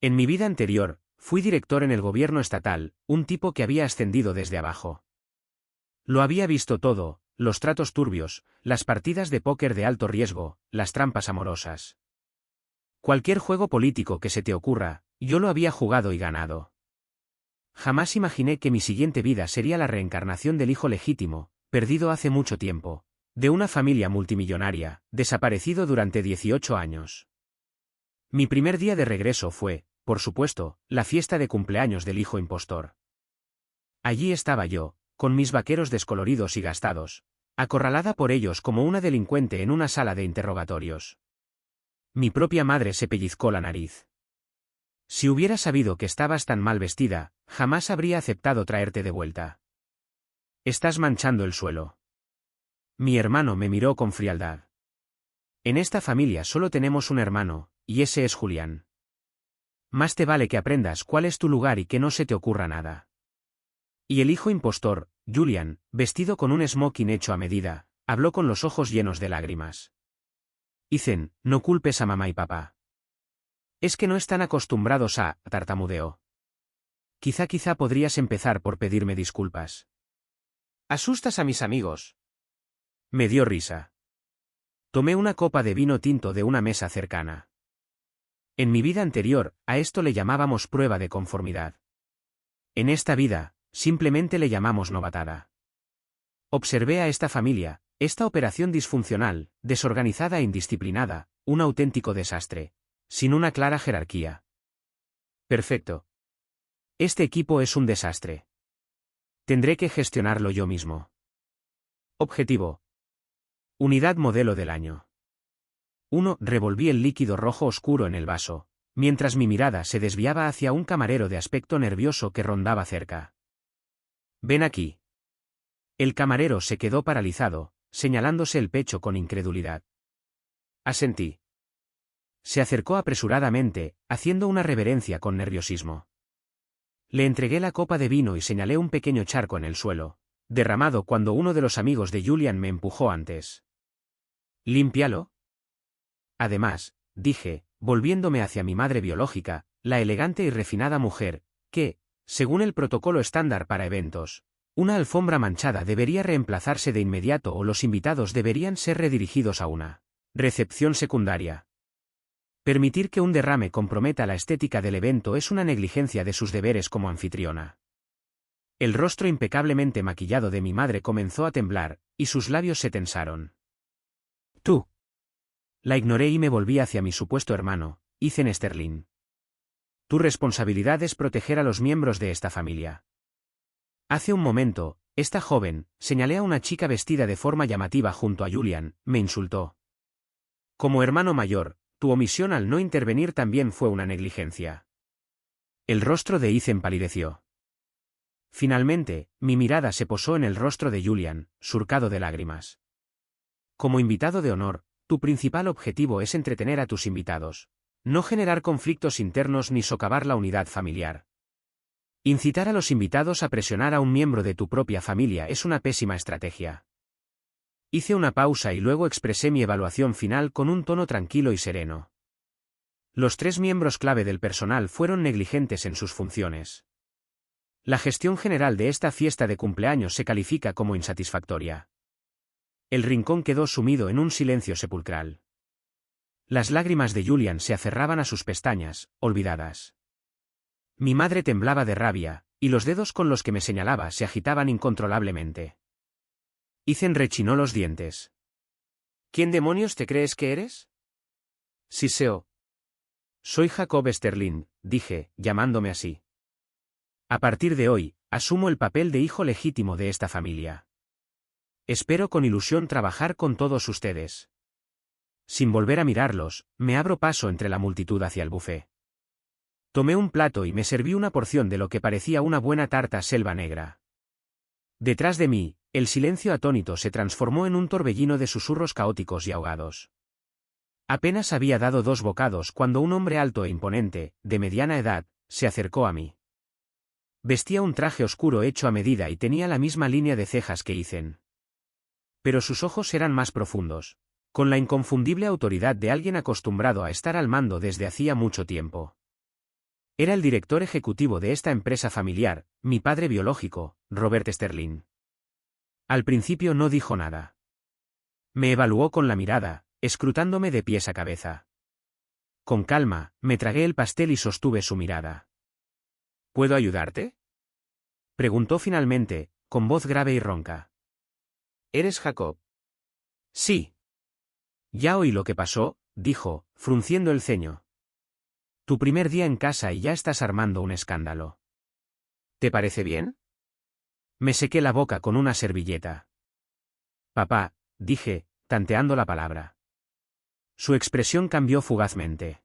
En mi vida anterior, fui director en el gobierno estatal, un tipo que había ascendido desde abajo. Lo había visto todo, los tratos turbios, las partidas de póker de alto riesgo, las trampas amorosas. Cualquier juego político que se te ocurra, yo lo había jugado y ganado. Jamás imaginé que mi siguiente vida sería la reencarnación del hijo legítimo, perdido hace mucho tiempo, de una familia multimillonaria, desaparecido durante 18 años. Mi primer día de regreso fue, por supuesto, la fiesta de cumpleaños del hijo impostor. Allí estaba yo, con mis vaqueros descoloridos y gastados, acorralada por ellos como una delincuente en una sala de interrogatorios. Mi propia madre se pellizcó la nariz. Si hubiera sabido que estabas tan mal vestida, jamás habría aceptado traerte de vuelta. Estás manchando el suelo. Mi hermano me miró con frialdad. En esta familia solo tenemos un hermano, y ese es Julián. Más te vale que aprendas cuál es tu lugar y que no se te ocurra nada. Y el hijo impostor, Julian, vestido con un smoking hecho a medida, habló con los ojos llenos de lágrimas. Ethan, no culpes a mamá y papá. Es que no están acostumbrados a, tartamudeó. Quizá podrías empezar por pedirme disculpas. Asustas a mis amigos. Me dio risa. Tomé una copa de vino tinto de una mesa cercana. En mi vida anterior, a esto le llamábamos prueba de conformidad. En esta vida, simplemente le llamamos novatada. Observé a esta familia, esta operación disfuncional, desorganizada e indisciplinada, un auténtico desastre, sin una clara jerarquía. Perfecto. Este equipo es un desastre. Tendré que gestionarlo yo mismo. Objetivo. Unidad modelo del año. 1. Revolví el líquido rojo oscuro en el vaso, mientras mi mirada se desviaba hacia un camarero de aspecto nervioso que rondaba cerca. Ven aquí. El camarero se quedó paralizado, señalándose el pecho con incredulidad. Asentí. Se acercó apresuradamente, haciendo una reverencia con nerviosismo. Le entregué la copa de vino y señalé un pequeño charco en el suelo, derramado cuando uno de los amigos de Julian me empujó antes. «Límpialo». Además, dije, volviéndome hacia mi madre biológica, la elegante y refinada mujer, que, según el protocolo estándar para eventos, una alfombra manchada debería reemplazarse de inmediato o los invitados deberían ser redirigidos a una recepción secundaria. Permitir que un derrame comprometa la estética del evento es una negligencia de sus deberes como anfitriona. El rostro impecablemente maquillado de mi madre comenzó a temblar, y sus labios se tensaron. «Tú». La ignoré y me volví hacia mi supuesto hermano, Ethan Sterling. Tu responsabilidad es proteger a los miembros de esta familia. Hace un momento, esta joven, señalé a una chica vestida de forma llamativa junto a Julian, me insultó. Como hermano mayor, tu omisión al no intervenir también fue una negligencia. El rostro de Ethan palideció. Finalmente, mi mirada se posó en el rostro de Julian, surcado de lágrimas. Como invitado de honor, tu principal objetivo es entretener a tus invitados, no generar conflictos internos ni socavar la unidad familiar. Incitar a los invitados a presionar a un miembro de tu propia familia es una pésima estrategia. Hice una pausa y luego expresé mi evaluación final con un tono tranquilo y sereno. Los 3 miembros clave del personal fueron negligentes en sus funciones. La gestión general de esta fiesta de cumpleaños se califica como insatisfactoria. El rincón quedó sumido en un silencio sepulcral. Las lágrimas de Julian se aferraban a sus pestañas, olvidadas. Mi madre temblaba de rabia, y los dedos con los que me señalaba se agitaban incontrolablemente. Ethan rechinó los dientes. ¿Quién demonios te crees que eres? Siseo. Soy Jacob Sterling, dije, llamándome así. A partir de hoy, asumo el papel de hijo legítimo de esta familia. Espero con ilusión trabajar con todos ustedes. Sin volver a mirarlos, me abro paso entre la multitud hacia el buffet. Tomé un plato y me serví una porción de lo que parecía una buena tarta selva negra. Detrás de mí, el silencio atónito se transformó en un torbellino de susurros caóticos y ahogados. Apenas había dado 2 bocados cuando un hombre alto e imponente, de mediana edad, se acercó a mí. Vestía un traje oscuro hecho a medida y tenía la misma línea de cejas que Ethan. Pero sus ojos eran más profundos, con la inconfundible autoridad de alguien acostumbrado a estar al mando desde hacía mucho tiempo. Era el director ejecutivo de esta empresa familiar, mi padre biológico, Robert Sterling. Al principio no dijo nada. Me evaluó con la mirada, escrutándome de pies a cabeza. Con calma, me tragué el pastel y sostuve su mirada. ¿Puedo ayudarte?, preguntó finalmente, con voz grave y ronca. ¿Eres Jacob? Sí. Ya oí lo que pasó, dijo, frunciendo el ceño. Tu primer día en casa y ya estás armando un escándalo. ¿Te parece bien? Me sequé la boca con una servilleta. Papá, dije, tanteando la palabra. Su expresión cambió fugazmente.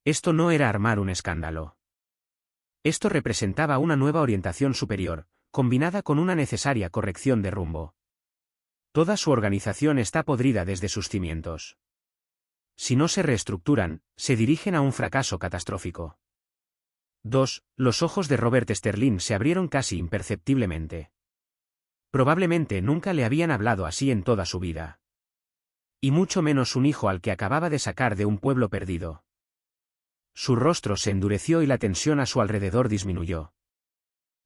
Esto no era armar un escándalo. Esto representaba una nueva orientación superior, combinada con una necesaria corrección de rumbo. Toda su organización está podrida desde sus cimientos. Si no se reestructuran, se dirigen a un fracaso catastrófico. Los ojos de Robert Sterling se abrieron casi imperceptiblemente. Probablemente nunca le habían hablado así en toda su vida. Y mucho menos un hijo al que acababa de sacar de un pueblo perdido. Su rostro se endureció y la tensión a su alrededor disminuyó.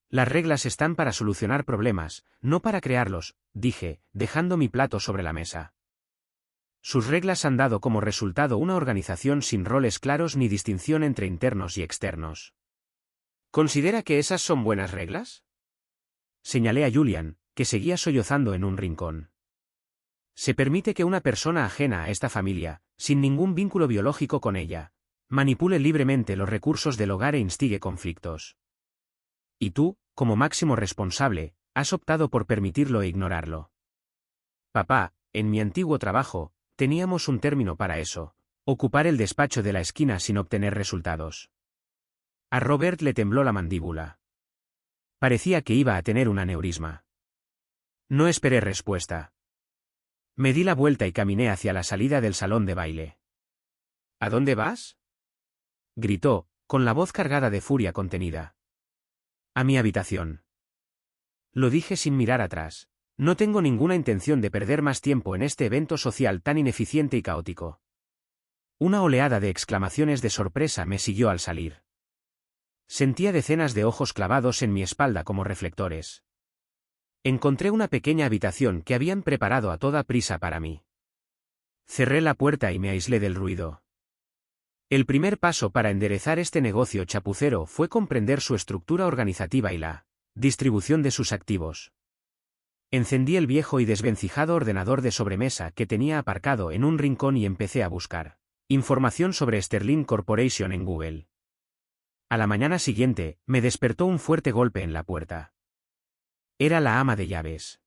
Las reglas están para solucionar problemas, no para crearlos, dije, dejando mi plato sobre la mesa. Sus reglas han dado como resultado una organización sin roles claros ni distinción entre internos y externos. ¿Considera que esas son buenas reglas?, señalé a Julian, que seguía sollozando en un rincón. Se permite que una persona ajena a esta familia, sin ningún vínculo biológico con ella, manipule libremente los recursos del hogar e instigue conflictos. Y tú, como máximo responsable, has optado por permitirlo e ignorarlo. Papá, en mi antiguo trabajo, teníamos un término para eso: ocupar el despacho de la esquina sin obtener resultados. A Robert le tembló la mandíbula. Parecía que iba a tener un aneurisma. No esperé respuesta. Me di la vuelta y caminé hacia la salida del salón de baile. ¿A dónde vas?, gritó, con la voz cargada de furia contenida. A mi habitación. Lo dije sin mirar atrás. No tengo ninguna intención de perder más tiempo en este evento social tan ineficiente y caótico. Una oleada de exclamaciones de sorpresa me siguió al salir. Sentía decenas de ojos clavados en mi espalda como reflectores. Encontré una pequeña habitación que habían preparado a toda prisa para mí. Cerré la puerta y me aislé del ruido. El primer paso para enderezar este negocio chapucero fue comprender su estructura organizativa y la distribución de sus activos. Encendí el viejo y desvencijado ordenador de sobremesa que tenía aparcado en un rincón y empecé a buscar información sobre Sterling Corporation en Google. A la mañana siguiente, me despertó un fuerte golpe en la puerta. Era la ama de llaves.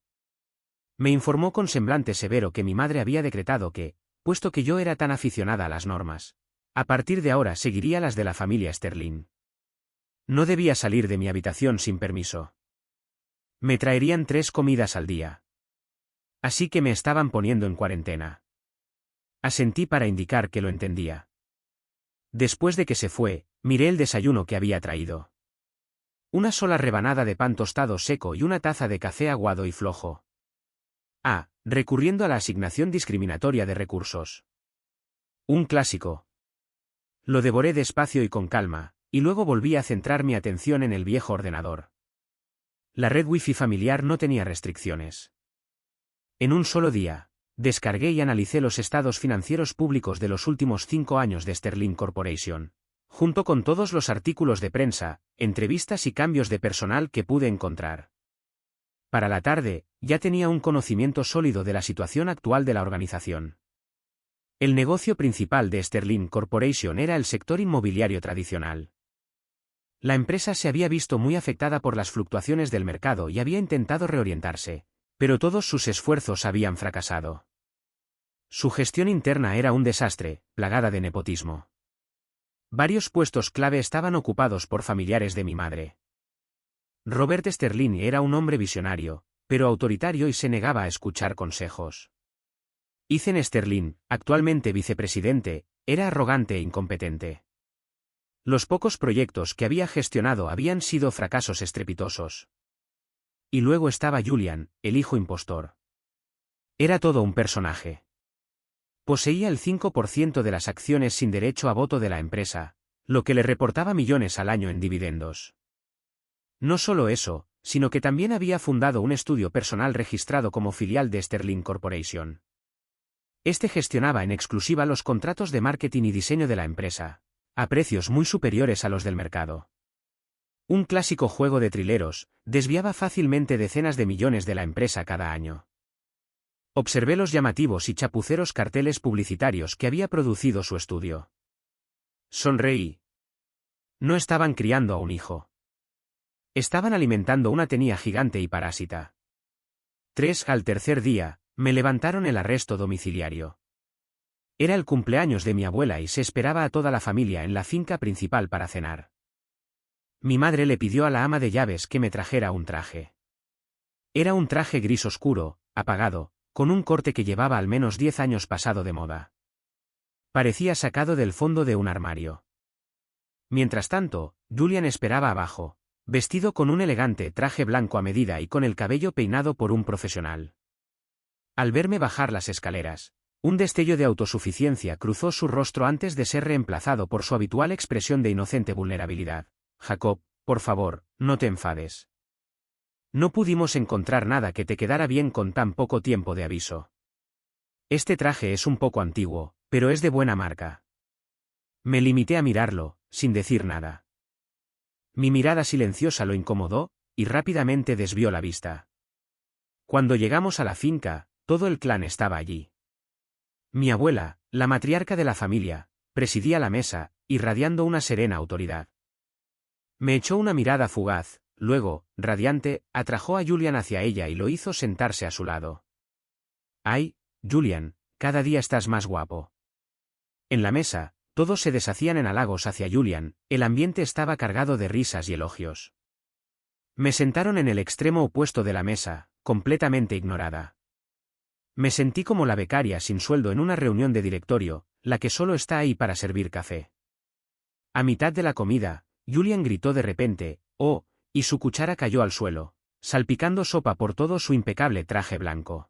Me informó con semblante severo que mi madre había decretado que, puesto que yo era tan aficionada a las normas, a partir de ahora seguiría las de la familia Sterling. No debía salir de mi habitación sin permiso. Me traerían 3 comidas al día. Así que me estaban poniendo en cuarentena. Asentí para indicar que lo entendía. Después de que se fue, miré el desayuno que había traído. Una sola rebanada de pan tostado seco y una taza de café aguado y flojo. Recurriendo a la asignación discriminatoria de recursos. Un clásico. Lo devoré despacio y con calma, y luego volví a centrar mi atención en el viejo ordenador. La red Wi-Fi familiar no tenía restricciones. En un solo día, descargué y analicé los estados financieros públicos de los últimos 5 años de Sterling Corporation, junto con todos los artículos de prensa, entrevistas y cambios de personal que pude encontrar. Para la tarde, ya tenía un conocimiento sólido de la situación actual de la organización. El negocio principal de Sterling Corporation era el sector inmobiliario tradicional. La empresa se había visto muy afectada por las fluctuaciones del mercado y había intentado reorientarse, pero todos sus esfuerzos habían fracasado. Su gestión interna era un desastre, plagada de nepotismo. Varios puestos clave estaban ocupados por familiares de mi madre. Robert Sterling era un hombre visionario, pero autoritario y se negaba a escuchar consejos. Ethan Sterling, actualmente vicepresidente, era arrogante e incompetente. Los pocos proyectos que había gestionado habían sido fracasos estrepitosos. Y luego estaba Julian, el hijo impostor. Era todo un personaje. Poseía el 5% de las acciones sin derecho a voto de la empresa, lo que le reportaba millones al año en dividendos. No solo eso, sino que también había fundado un estudio personal registrado como filial de Sterling Corporation. Este gestionaba en exclusiva los contratos de marketing y diseño de la empresa, a precios muy superiores a los del mercado. Un clásico juego de trileros, desviaba fácilmente decenas de millones de la empresa cada año. Observé los llamativos y chapuceros carteles publicitarios que había producido su estudio. Sonreí. No estaban criando a un hijo. Estaban alimentando una tenía gigante y parásita. Al tercer día, me levantaron el arresto domiciliario. Era el cumpleaños de mi abuela y se esperaba a toda la familia en la finca principal para cenar. Mi madre le pidió a la ama de llaves que me trajera un traje. Era un traje gris oscuro, apagado, con un corte que llevaba al menos 10 años pasado de moda. Parecía sacado del fondo de un armario. Mientras tanto, Julian esperaba abajo, vestido con un elegante traje blanco a medida y con el cabello peinado por un profesional. Al verme bajar las escaleras, un destello de autosuficiencia cruzó su rostro antes de ser reemplazado por su habitual expresión de inocente vulnerabilidad. Jacob, por favor, no te enfades. No pudimos encontrar nada que te quedara bien con tan poco tiempo de aviso. Este traje es un poco antiguo, pero es de buena marca. Me limité a mirarlo, sin decir nada. Mi mirada silenciosa lo incomodó, y rápidamente desvió la vista. Cuando llegamos a la finca, todo el clan estaba allí. Mi abuela, la matriarca de la familia, presidía la mesa, irradiando una serena autoridad. Me echó una mirada fugaz, luego, radiante, atrajo a Julian hacia ella y lo hizo sentarse a su lado. «Ay, Julian, cada día estás más guapo». En la mesa, todos se deshacían en halagos hacia Julian, el ambiente estaba cargado de risas y elogios. Me sentaron en el extremo opuesto de la mesa, completamente ignorada. Me sentí como la becaria sin sueldo en una reunión de directorio, la que solo está ahí para servir café. A mitad de la comida, Julian gritó de repente, «¡Oh!», y su cuchara cayó al suelo, salpicando sopa por todo su impecable traje blanco.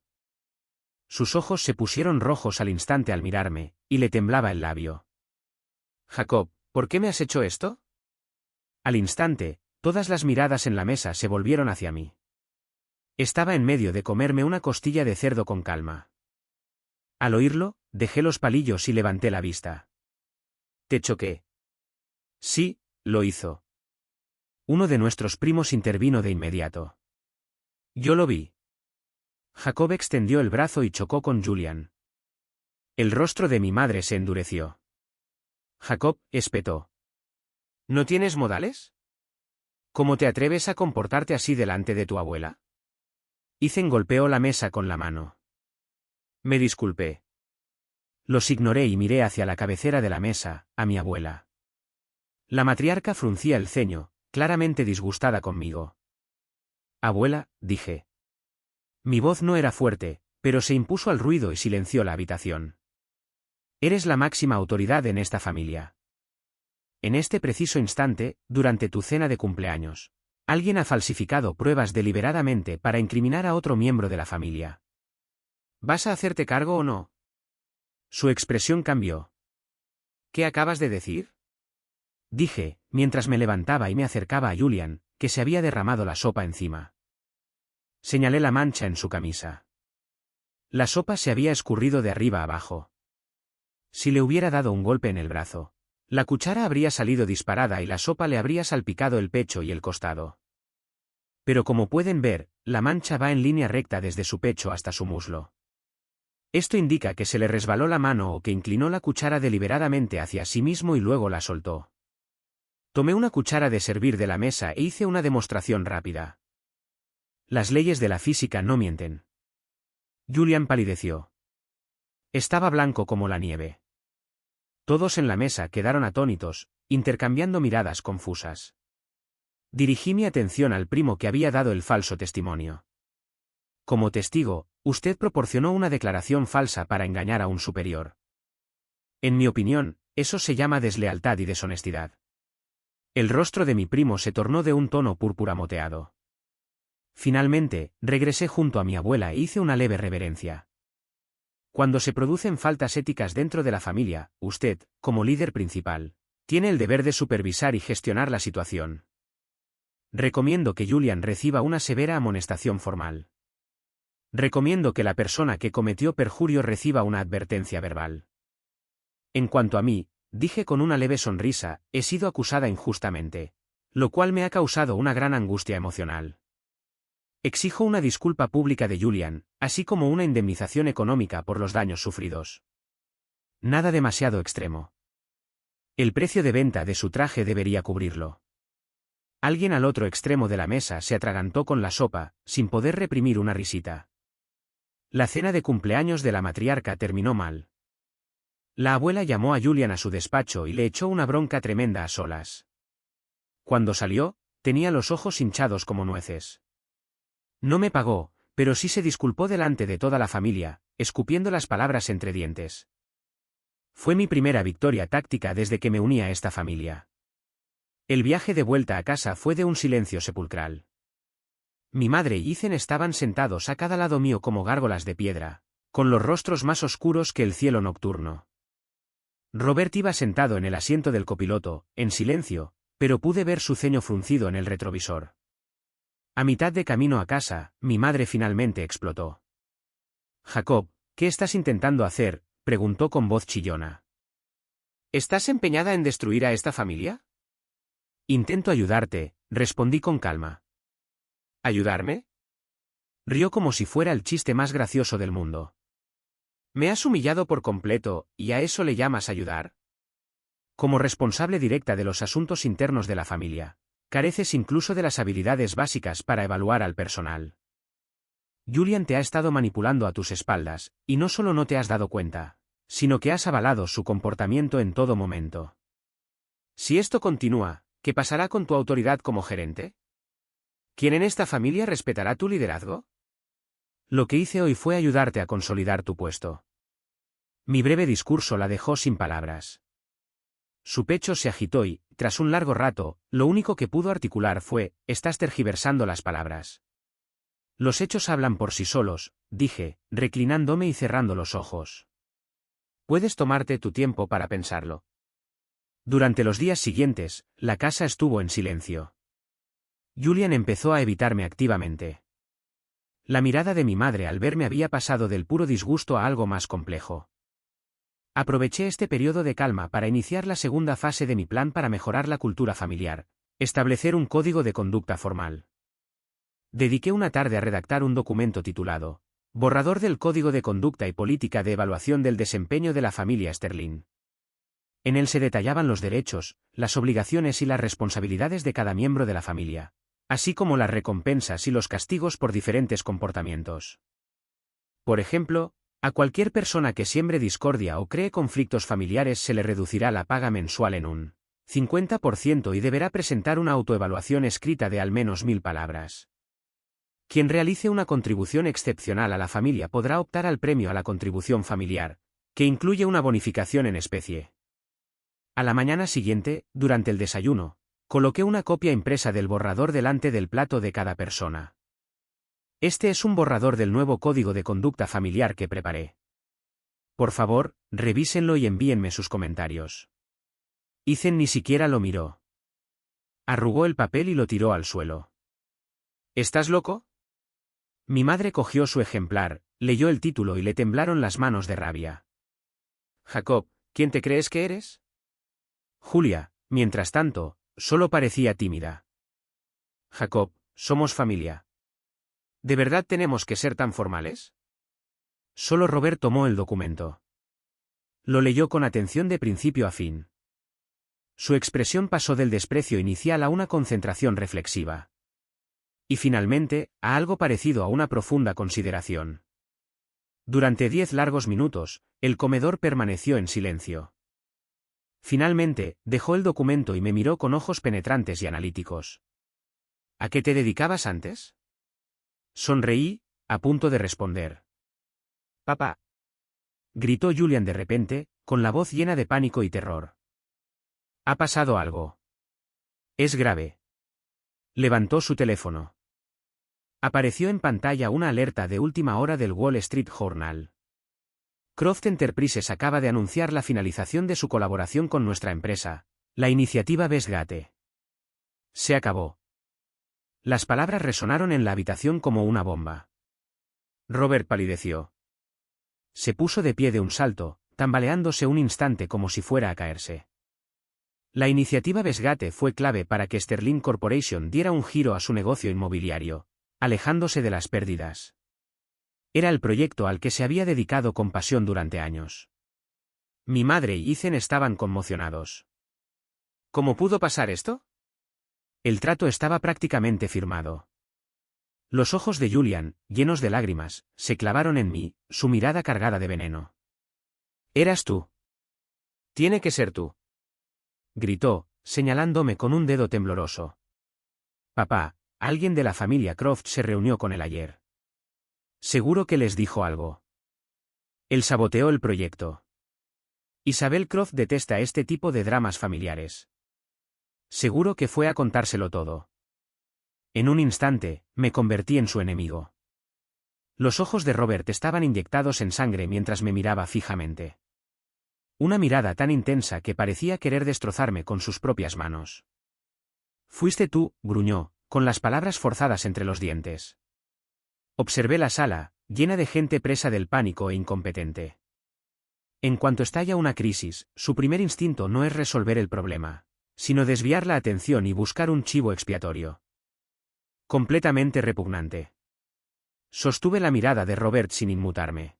Sus ojos se pusieron rojos al instante al mirarme, y le temblaba el labio. «Jacob, ¿por qué me has hecho esto?». Al instante, todas las miradas en la mesa se volvieron hacia mí. Estaba en medio de comerme una costilla de cerdo con calma. Al oírlo, dejé los palillos y levanté la vista. «¿Te choqué?». «Sí», lo hizo. Uno de nuestros primos intervino de inmediato. «Yo lo vi». Jacob extendió el brazo y chocó con Julian. El rostro de mi madre se endureció. Jacob, espetó. ¿No tienes modales? ¿Cómo te atreves a comportarte así delante de tu abuela? Ethan golpeó la mesa con la mano. Me disculpé. Los ignoré y miré hacia la cabecera de la mesa, a mi abuela. La matriarca fruncía el ceño, claramente disgustada conmigo. «Abuela», dije. Mi voz no era fuerte, pero se impuso al ruido y silenció la habitación. «Eres la máxima autoridad en esta familia. En este preciso instante, durante tu cena de cumpleaños, alguien ha falsificado pruebas deliberadamente para incriminar a otro miembro de la familia. ¿Vas a hacerte cargo o no?». Su expresión cambió. «¿Qué acabas de decir?», dije, mientras me levantaba y me acercaba a Julian, que se había derramado la sopa encima. Señalé la mancha en su camisa. La sopa se había escurrido de arriba abajo. Si le hubiera dado un golpe en el brazo, la cuchara habría salido disparada y la sopa le habría salpicado el pecho y el costado. Pero como pueden ver, la mancha va en línea recta desde su pecho hasta su muslo. Esto indica que se le resbaló la mano o que inclinó la cuchara deliberadamente hacia sí mismo y luego la soltó. Tomé una cuchara de servir de la mesa e hice una demostración rápida. Las leyes de la física no mienten. Julian palideció. Estaba blanco como la nieve. Todos en la mesa quedaron atónitos, intercambiando miradas confusas. Dirigí mi atención al primo que había dado el falso testimonio. Como testigo, usted proporcionó una declaración falsa para engañar a un superior. En mi opinión, eso se llama deslealtad y deshonestidad. El rostro de mi primo se tornó de un tono púrpura moteado. Finalmente, regresé junto a mi abuela e hice una leve reverencia. Cuando se producen faltas éticas dentro de la familia, usted, como líder principal, Tiene el deber de supervisar y gestionar la situación. Recomiendo que Julian reciba una severa amonestación formal. Recomiendo que la persona que cometió perjurio reciba una advertencia verbal. En cuanto a mí, dije con una leve sonrisa, he sido acusada injustamente, lo cual me ha causado una gran angustia emocional. Exijo una disculpa pública de Julian, así como una indemnización económica por los daños sufridos. Nada demasiado extremo. El precio de venta de su traje debería cubrirlo. Alguien al otro extremo de la mesa se atragantó con la sopa, sin poder reprimir una risita. La cena de cumpleaños de la matriarca terminó mal. La abuela llamó a Julian a su despacho y le echó una bronca tremenda a solas. Cuando salió, tenía los ojos hinchados como nueces. No me pagó, pero sí se disculpó delante de toda la familia, escupiendo las palabras entre dientes. Fue mi primera victoria táctica desde que me uní a esta familia. El viaje de vuelta a casa fue de un silencio sepulcral. Mi madre y Ethan estaban sentados a cada lado mío como gárgolas de piedra, con los rostros más oscuros que el cielo nocturno. Robert iba sentado en el asiento del copiloto, en silencio, pero pude ver su ceño fruncido en el retrovisor. A mitad de camino a casa, mi madre finalmente explotó. «Jacob, ¿qué estás intentando hacer?», preguntó con voz chillona. «¿Estás empeñada en destruir a esta familia?». «Intento ayudarte», respondí con calma. «¿Ayudarme?». Rió como si fuera el chiste más gracioso del mundo. «Me has humillado por completo, ¿y a eso le llamas ayudar?». Como responsable directa de los asuntos internos de la familia, careces incluso de las habilidades básicas para evaluar al personal. Julian te ha estado manipulando a tus espaldas, y no solo no te has dado cuenta, sino que has avalado su comportamiento en todo momento. Si esto continúa, ¿qué pasará con tu autoridad como gerente? ¿Quién en esta familia respetará tu liderazgo? Lo que hice hoy fue ayudarte a consolidar tu puesto. Mi breve discurso la dejó sin palabras. Su pecho se agitó y, tras un largo rato, lo único que pudo articular fue, «Estás tergiversando las palabras». «Los hechos hablan por sí solos», dije, reclinándome y cerrando los ojos. «Puedes tomarte tu tiempo para pensarlo». Durante los días siguientes, la casa estuvo en silencio. Julian empezó a evitarme activamente. La mirada de mi madre al verme había pasado del puro disgusto a algo más complejo. Aproveché este periodo de calma para iniciar la segunda fase de mi plan para mejorar la cultura familiar, establecer un código de conducta formal. Dediqué una tarde a redactar un documento titulado «Borrador del Código de Conducta y Política de Evaluación del Desempeño de la Familia Sterling». En él se detallaban los derechos, las obligaciones y las responsabilidades de cada miembro de la familia, así como las recompensas y los castigos por diferentes comportamientos. Por ejemplo, a cualquier persona que siembre discordia o cree conflictos familiares se le reducirá la paga mensual en un 50% y deberá presentar una autoevaluación escrita de al menos 1000 palabras. Quien realice una contribución excepcional a la familia podrá optar al premio a la contribución familiar, que incluye una bonificación en especie. A la mañana siguiente, durante el desayuno, coloqué una copia impresa del borrador delante del plato de cada persona. Este es un borrador del nuevo código de conducta familiar que preparé. Por favor, revísenlo y envíenme sus comentarios. Ethan ni siquiera lo miró. Arrugó el papel y lo tiró al suelo. ¿Estás loco? Mi madre cogió su ejemplar, leyó el título y le temblaron las manos de rabia. Jacob, ¿quién te crees que eres? Julia, mientras tanto, solo parecía tímida. Jacob, somos familia. ¿De verdad tenemos que ser tan formales? Solo Robert tomó el documento. Lo leyó con atención de principio a fin. Su expresión pasó del desprecio inicial a una concentración reflexiva. Y finalmente, a algo parecido a una profunda consideración. Durante 10 largos minutos, el comedor permaneció en silencio. Finalmente, dejó el documento y me miró con ojos penetrantes y analíticos. ¿A qué te dedicabas antes? Sonreí, a punto de responder. «Papá», gritó Julian de repente, con la voz llena de pánico y terror. «Ha pasado algo. Es grave». Levantó su teléfono. Apareció en pantalla una alerta de última hora del Wall Street Journal. Croft Enterprises acaba de anunciar la finalización de su colaboración con nuestra empresa, La iniciativa Westgate. Se acabó. Las palabras resonaron en la habitación como una bomba. Robert palideció. Se puso de pie de un salto, tambaleándose un instante como si fuera a caerse. La iniciativa Westgate fue clave para que Sterling Corporation diera un giro a su negocio inmobiliario, alejándose de las pérdidas. Era el proyecto al que se había dedicado con pasión durante años. Mi madre y Ethan estaban conmocionados. ¿Cómo pudo pasar esto? El trato estaba prácticamente firmado. Los ojos de Julian, llenos de lágrimas, se clavaron en mí, su mirada cargada de veneno. «Eras tú. Tiene que ser tú», gritó, señalándome con un dedo tembloroso. «Papá, alguien de la familia Croft se reunió con él ayer. Seguro que les dijo algo. Él saboteó el proyecto. Isabel Croft detesta este tipo de dramas familiares. Seguro que fue a contárselo todo». En un instante, me convertí en su enemigo. Los ojos de Robert estaban inyectados en sangre mientras me miraba fijamente. Una mirada tan intensa que parecía querer destrozarme con sus propias manos. «Fuiste tú», gruñó, con las palabras forzadas entre los dientes. Observé la sala, llena de gente presa del pánico e incompetente. En cuanto estalla una crisis, su primer instinto no es resolver el problema, sino desviar la atención y buscar un chivo expiatorio. Completamente repugnante. Sostuve la mirada de Robert sin inmutarme.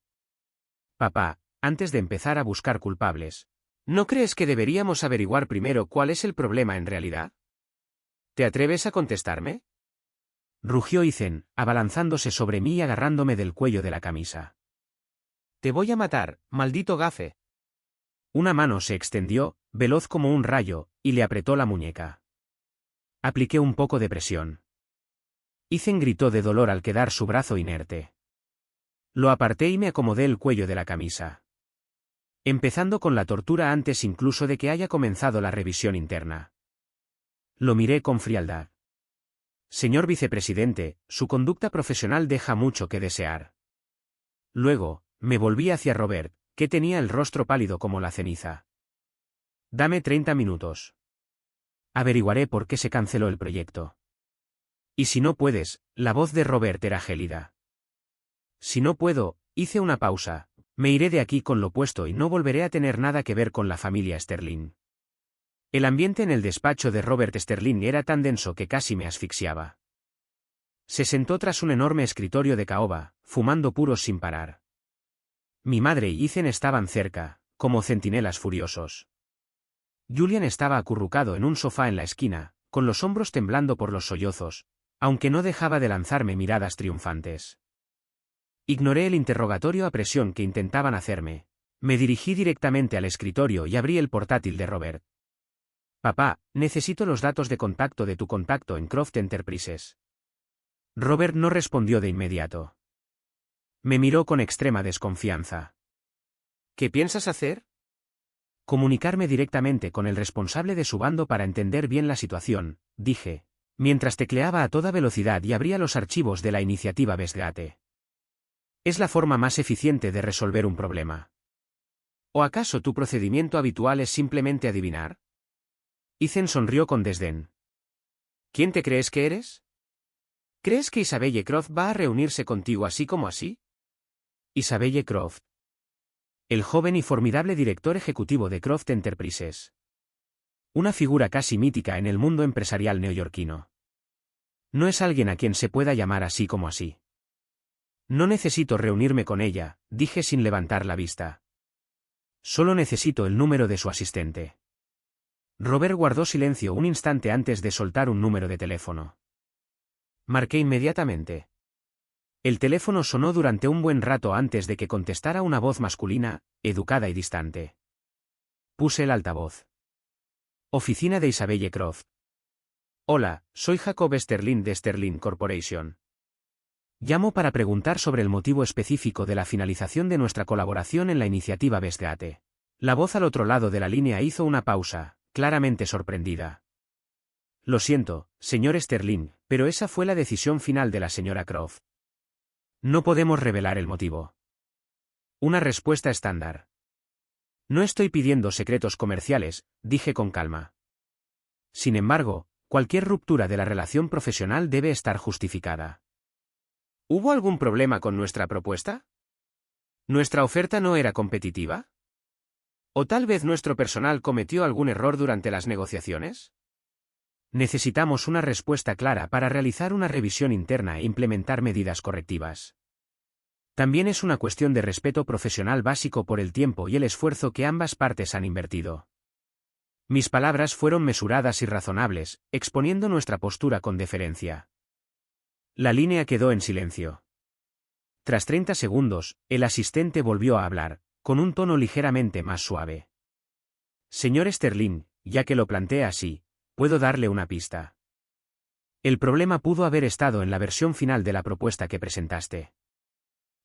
«Papá, antes de empezar a buscar culpables, ¿no crees que deberíamos averiguar primero cuál es el problema en realidad? ¿Te atreves a contestarme?», rugió Ethan, abalanzándose sobre mí y agarrándome del cuello de la camisa. «Te voy a matar, maldito gafe». Una mano se extendió, veloz como un rayo, y le apretó la muñeca. Apliqué un poco de presión. Ethan gritó de dolor al quedar su brazo inerte. Lo aparté y me acomodé el cuello de la camisa. Empezando con la tortura antes incluso de que haya comenzado la revisión interna. Lo miré con frialdad. «Señor vicepresidente, su conducta profesional deja mucho que desear». Luego, me volví hacia Robert, que tenía el rostro pálido como la ceniza. «Dame 30 minutos. Averiguaré por qué se canceló el proyecto». «Y si no puedes», la voz de Robert era gélida. «Si no puedo», hice una pausa, «me iré de aquí con lo puesto y no volveré a tener nada que ver con la familia Sterling». El ambiente en el despacho de Robert Sterling era tan denso que casi me asfixiaba. Se sentó tras un enorme escritorio de caoba, fumando puros sin parar. Mi madre y Ethan estaban cerca, como centinelas furiosos. Julian estaba acurrucado en un sofá en la esquina, con los hombros temblando por los sollozos, aunque no dejaba de lanzarme miradas triunfantes. Ignoré el interrogatorio a presión que intentaban hacerme. Me dirigí directamente al escritorio y abrí el portátil de Robert. «Papá, necesito los datos de contacto de tu contacto en Croft Enterprises». Robert no respondió de inmediato. Me miró con extrema desconfianza. «¿Qué piensas hacer?». «Comunicarme directamente con el responsable de su bando para entender bien la situación», dije, mientras tecleaba a toda velocidad y abría los archivos de la iniciativa Westgate. «Es la forma más eficiente de resolver un problema». «¿O acaso tu procedimiento habitual es simplemente adivinar?». Ethan sonrió con desdén. «¿Quién te crees que eres? ¿Crees que Isabelle Croft va a reunirse contigo así como así?». Isabelle Croft. El joven y formidable director ejecutivo de Croft Enterprises. Una figura casi mítica en el mundo empresarial neoyorquino. No es alguien a quien se pueda llamar así como así. «No necesito reunirme con ella», dije sin levantar la vista. «Solo necesito el número de su asistente». Robert guardó silencio un instante antes de soltar un número de teléfono. Marqué inmediatamente. El teléfono sonó durante un buen rato antes de que contestara una voz masculina, educada y distante. Puse el altavoz. «Oficina de Isabelle Croft». «Hola, soy Jacob Sterling de Sterling Corporation. Llamo para preguntar sobre el motivo específico de la finalización de nuestra colaboración en la iniciativa Westgate». La voz al otro lado de la línea hizo una pausa, claramente sorprendida. «Lo siento, señor Sterling, pero esa fue la decisión final de la señora Croft. No podemos revelar el motivo». Una respuesta estándar. «No estoy pidiendo secretos comerciales», dije con calma. Sin embargo, cualquier ruptura de la relación profesional debe estar justificada. ¿Hubo algún problema con nuestra propuesta? ¿Nuestra oferta no era competitiva? ¿O tal vez nuestro personal cometió algún error durante las negociaciones? Necesitamos una respuesta clara para realizar una revisión interna e implementar medidas correctivas. También es una cuestión de respeto profesional básico por el tiempo y el esfuerzo que ambas partes han invertido. Mis palabras fueron mesuradas y razonables, exponiendo nuestra postura con deferencia. La línea quedó en silencio. Tras 30 segundos, el asistente volvió a hablar, con un tono ligeramente más suave. Señor Sterling, ya que lo plantea así, puedo darle una pista. El problema pudo haber estado en la versión final de la propuesta que presentaste.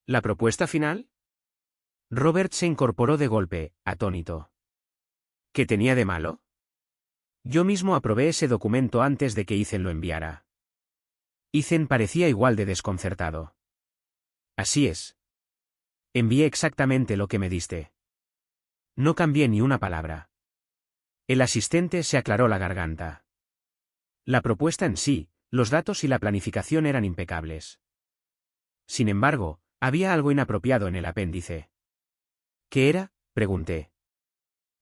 ¿La propuesta final? Robert se incorporó de golpe, atónito. ¿Qué tenía de malo? Yo mismo aprobé ese documento antes de que Ethan lo enviara. Ethan parecía igual de desconcertado. Así es. Envié exactamente lo que me diste. No cambié ni una palabra. El asistente se aclaró la garganta. La propuesta en sí, los datos y la planificación eran impecables. Sin embargo, había algo inapropiado en el apéndice. ¿Qué era?, pregunté.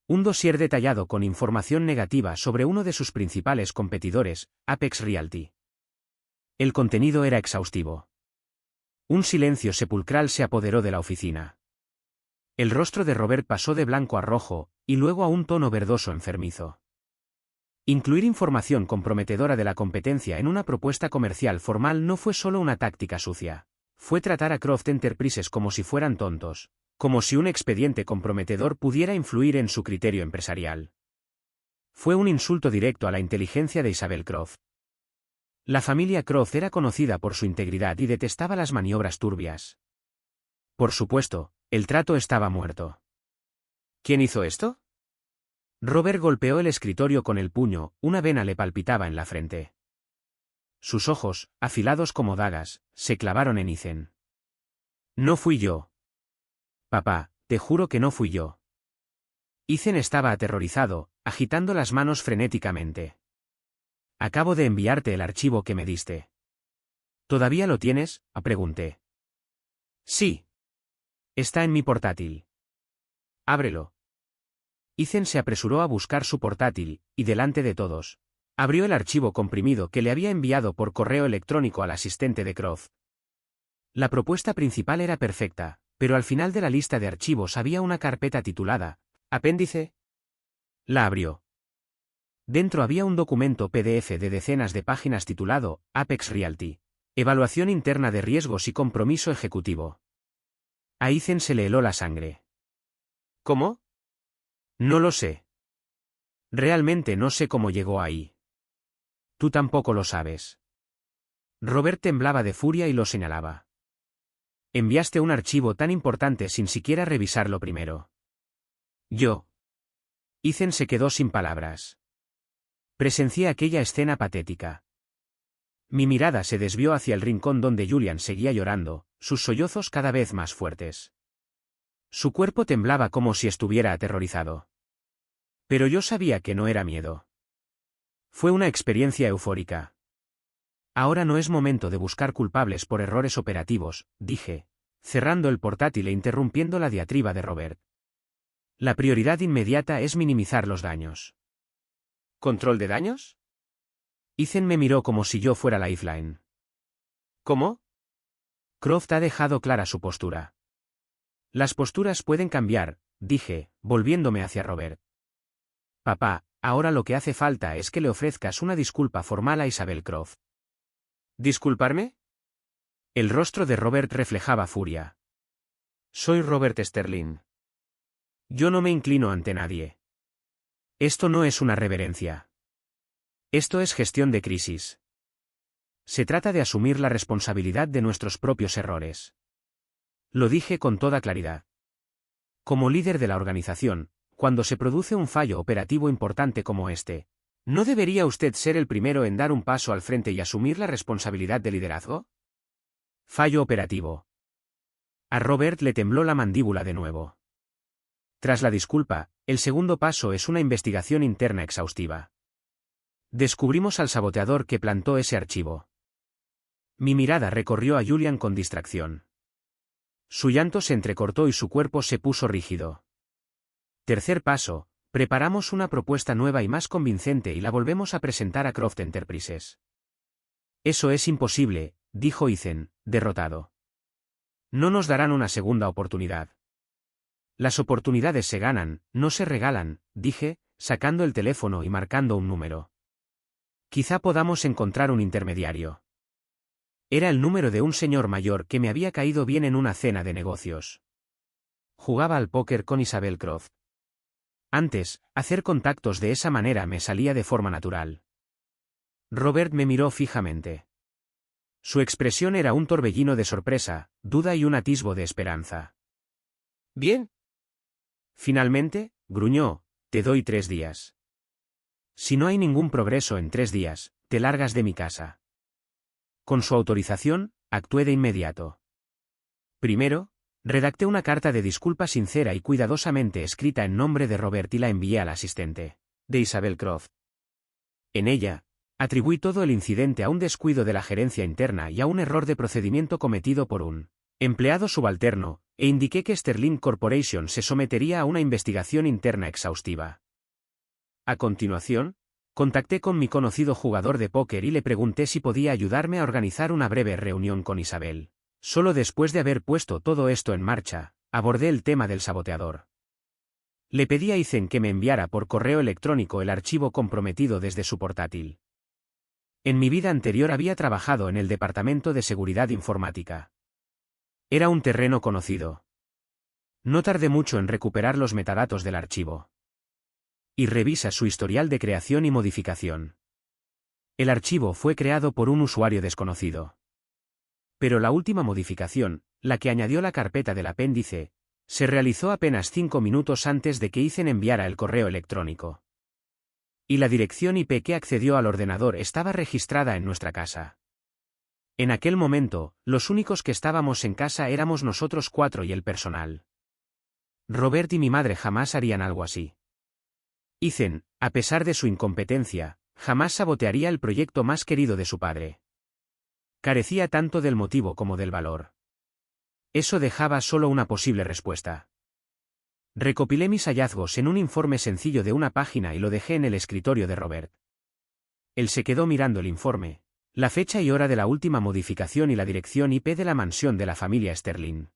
Un dossier detallado con información negativa sobre uno de sus principales competidores, Apex Realty. El contenido era exhaustivo. Un silencio sepulcral se apoderó de la oficina. El rostro de Robert pasó de blanco a rojo, y luego a un tono verdoso enfermizo. Incluir información comprometedora de la competencia en una propuesta comercial formal no fue solo una táctica sucia. Fue tratar a Croft Enterprises como si fueran tontos, como si un expediente comprometedor pudiera influir en su criterio empresarial. Fue un insulto directo a la inteligencia de Isabel Croft. La familia Croft era conocida por su integridad y detestaba las maniobras turbias. Por supuesto, el trato estaba muerto. ¿Quién hizo esto? Robert golpeó el escritorio con el puño, una vena le palpitaba en la frente. Sus ojos, afilados como dagas, se clavaron en Ethan. No fui yo. Papá, te juro que no fui yo. Ethan estaba aterrorizado, agitando las manos frenéticamente. Acabo de enviarte el archivo que me diste. ¿Todavía lo tienes?, pregunté. Sí. Está en mi portátil. Ábrelo. Ethan se apresuró a buscar su portátil, y delante de todos, abrió el archivo comprimido que le había enviado por correo electrónico al asistente de Croft. La propuesta principal era perfecta, pero al final de la lista de archivos había una carpeta titulada Apéndice. La abrió. Dentro había un documento PDF de decenas de páginas titulado Apex Realty. Evaluación interna de riesgos y compromiso ejecutivo. A Ethan se le heló la sangre. ¿Cómo? No lo sé. Realmente no sé cómo llegó ahí. Tú tampoco lo sabes. Robert temblaba de furia y lo señalaba. Enviaste un archivo tan importante sin siquiera revisarlo primero. Yo. Ethan se quedó sin palabras. Presencié aquella escena patética. Mi mirada se desvió hacia el rincón donde Julian seguía llorando, sus sollozos cada vez más fuertes. Su cuerpo temblaba como si estuviera aterrorizado. Pero yo sabía que no era miedo. Fue una experiencia eufórica. Ahora no es momento de buscar culpables por errores operativos, dije, cerrando el portátil e interrumpiendo la diatriba de Robert. La prioridad inmediata es minimizar los daños. ¿Control de daños? Ethan me miró como si yo fuera la Lifeline. ¿Cómo? Croft ha dejado clara su postura. Las posturas pueden cambiar, dije, volviéndome hacia Robert. Papá, ahora lo que hace falta es que le ofrezcas una disculpa formal a Isabel Croft. ¿Disculparme? El rostro de Robert reflejaba furia. Soy Robert Sterling. Yo no me inclino ante nadie. Esto no es una reverencia. Esto es gestión de crisis. Se trata de asumir la responsabilidad de nuestros propios errores. Lo dije con toda claridad. Como líder de la organización, cuando se produce un fallo operativo importante como este, ¿no debería usted ser el primero en dar un paso al frente y asumir la responsabilidad de liderazgo? Fallo operativo. A Robert le tembló la mandíbula de nuevo. Tras la disculpa, el segundo paso es una investigación interna exhaustiva. Descubrimos al saboteador que plantó ese archivo. Mi mirada recorrió a Julian con distracción. Su llanto se entrecortó y su cuerpo se puso rígido. Tercer paso, preparamos una propuesta nueva y más convincente y la volvemos a presentar a Croft Enterprises. Eso es imposible, dijo Ethan, derrotado. No nos darán una segunda oportunidad. Las oportunidades se ganan, no se regalan, dije, sacando el teléfono y marcando un número. Quizá podamos encontrar un intermediario. Era el número de un señor mayor que me había caído bien en una cena de negocios. Jugaba al póker con Isabel Croft. Antes, hacer contactos de esa manera me salía de forma natural. Robert me miró fijamente. Su expresión era un torbellino de sorpresa, duda y un atisbo de esperanza. «Bien». Finalmente, gruñó, «te doy 3 días. Si no hay ningún progreso en 3 días, te largas de mi casa». Con su autorización, actué de inmediato. Primero, redacté una carta de disculpa sincera y cuidadosamente escrita en nombre de Robert y la envié al asistente de Isabel Croft. En ella, atribuí todo el incidente a un descuido de la gerencia interna y a un error de procedimiento cometido por un empleado subalterno, e indiqué que Sterling Corporation se sometería a una investigación interna exhaustiva. A continuación, contacté con mi conocido jugador de póker y le pregunté si podía ayudarme a organizar una breve reunión con Isabel. Solo después de haber puesto todo esto en marcha, abordé el tema del saboteador. Le pedí a Ethan que me enviara por correo electrónico el archivo comprometido desde su portátil. En mi vida anterior había trabajado en el Departamento de Seguridad Informática. Era un terreno conocido. No tardé mucho en recuperar los metadatos del archivo. Y revisa su historial de creación y modificación. El archivo fue creado por un usuario desconocido. Pero la última modificación, la que añadió la carpeta del apéndice, se realizó apenas 5 minutos antes de que Ethan enviara el correo electrónico. Y la dirección IP que accedió al ordenador estaba registrada en nuestra casa. En aquel momento, los únicos que estábamos en casa éramos nosotros 4 y el personal. Robert y mi madre jamás harían algo así. Ethan, a pesar de su incompetencia, jamás sabotearía el proyecto más querido de su padre. Carecía tanto del motivo como del valor. Eso dejaba solo una posible respuesta. Recopilé mis hallazgos en un informe sencillo de una página y lo dejé en el escritorio de Robert. Él se quedó mirando el informe, la fecha y hora de la última modificación y la dirección IP de la mansión de la familia Sterling.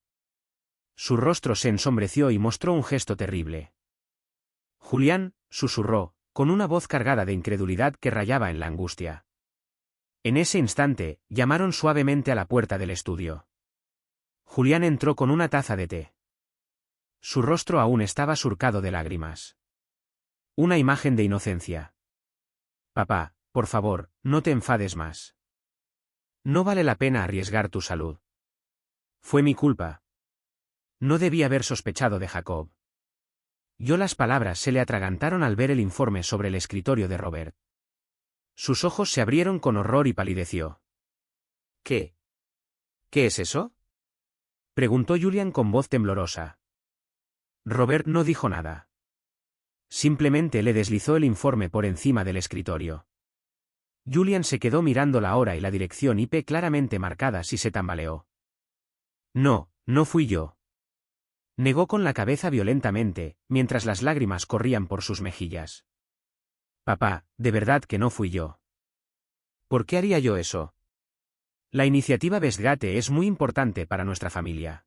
Su rostro se ensombreció y mostró un gesto terrible. «Julián», susurró, con una voz cargada de incredulidad que rayaba en la angustia. En ese instante, llamaron suavemente a la puerta del estudio. Julián entró con una taza de té. Su rostro aún estaba surcado de lágrimas. Una imagen de inocencia. «Papá, por favor, no te enfades más. No vale la pena arriesgar tu salud. Fue mi culpa. No debí haber sospechado de Jacob». Las palabras se le atragantaron al ver el informe sobre el escritorio de Robert. Sus ojos se abrieron con horror y palideció. «¿Qué? ¿Qué es eso?», preguntó Julian con voz temblorosa. Robert no dijo nada. Simplemente le deslizó el informe por encima del escritorio. Julian se quedó mirando la hora y la dirección IP claramente marcadas y se tambaleó. «No, no fui yo», negó con la cabeza violentamente, mientras las lágrimas corrían por sus mejillas. «Papá, de verdad que no fui yo. ¿Por qué haría yo eso? La iniciativa Westgate es muy importante para nuestra familia».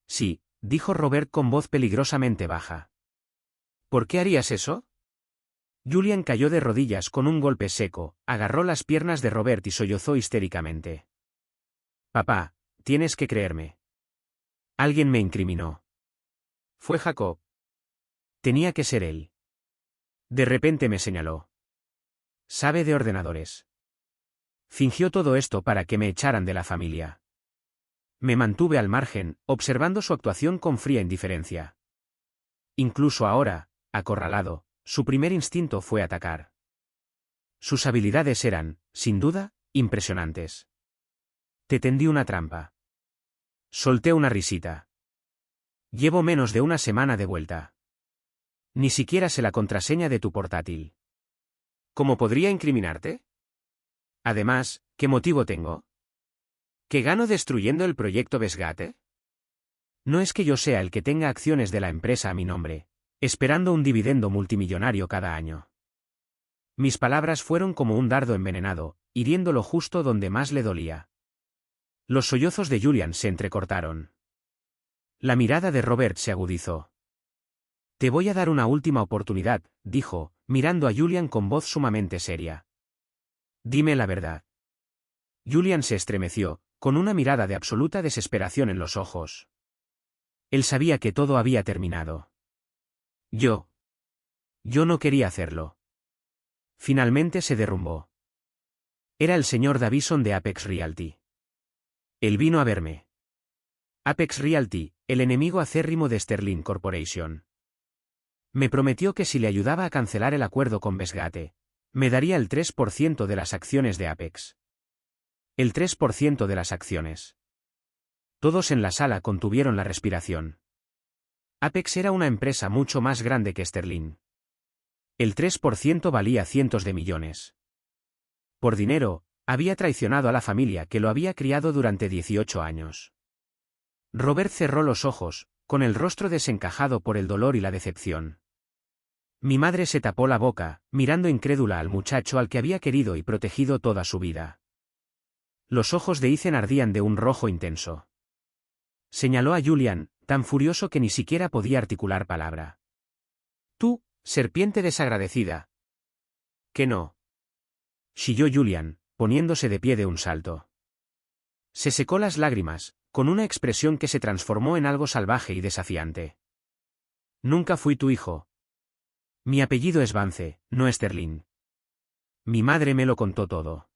«Sí», dijo Robert con voz peligrosamente baja. «¿Por qué harías eso?». Julian cayó de rodillas con un golpe seco, agarró las piernas de Robert y sollozó histéricamente. «Papá, tienes que creerme. Alguien me incriminó. Fue Jacob. Tenía que ser él. De repente me señaló. Sabe de ordenadores. Fingió todo esto para que me echaran de la familia. Me mantuve al margen, observando su actuación con fría indiferencia. Incluso ahora, acorralado, su primer instinto fue atacar. Sus habilidades eran, sin duda, impresionantes. Te tendí una trampa. Solté una risita. Llevo menos de una semana de vuelta. Ni siquiera sé la contraseña de tu portátil. ¿Cómo podría incriminarte? Además, ¿qué motivo tengo? ¿Qué gano destruyendo el proyecto Besgate? No es que yo sea el que tenga acciones de la empresa a mi nombre, esperando un dividendo multimillonario cada año. Mis palabras fueron como un dardo envenenado, hiriéndolo justo donde más le dolía. Los sollozos de Julian se entrecortaron. La mirada de Robert se agudizó. Te voy a dar una última oportunidad, dijo, mirando a Julian con voz sumamente seria. Dime la verdad. Julian se estremeció, con una mirada de absoluta desesperación en los ojos. Él sabía que todo había terminado. Yo no quería hacerlo. Finalmente se derrumbó. Era el señor Davison de Apex Realty. Él vino a verme. Apex Realty, el enemigo acérrimo de Sterling Corporation. Me prometió que si le ayudaba a cancelar el acuerdo con Besgate, me daría el 3% de las acciones de Apex. El 3% de las acciones. Todos en la sala contuvieron la respiración. Apex era una empresa mucho más grande que Sterling. El 3% valía cientos de millones. Por dinero, había traicionado a la familia que lo había criado durante 18 años. Robert cerró los ojos, con el rostro desencajado por el dolor y la decepción. Mi madre se tapó la boca, mirando incrédula al muchacho al que había querido y protegido toda su vida. Los ojos de Ethan ardían de un rojo intenso. Señaló a Julian, tan furioso que ni siquiera podía articular palabra. Tú, serpiente desagradecida. ¿Que no? Chilló Julian, poniéndose de pie de un salto. Se secó las lágrimas, con una expresión que se transformó en algo salvaje y desafiante. Nunca fui tu hijo. Mi apellido es Vance, no Sterling. Mi madre me lo contó todo.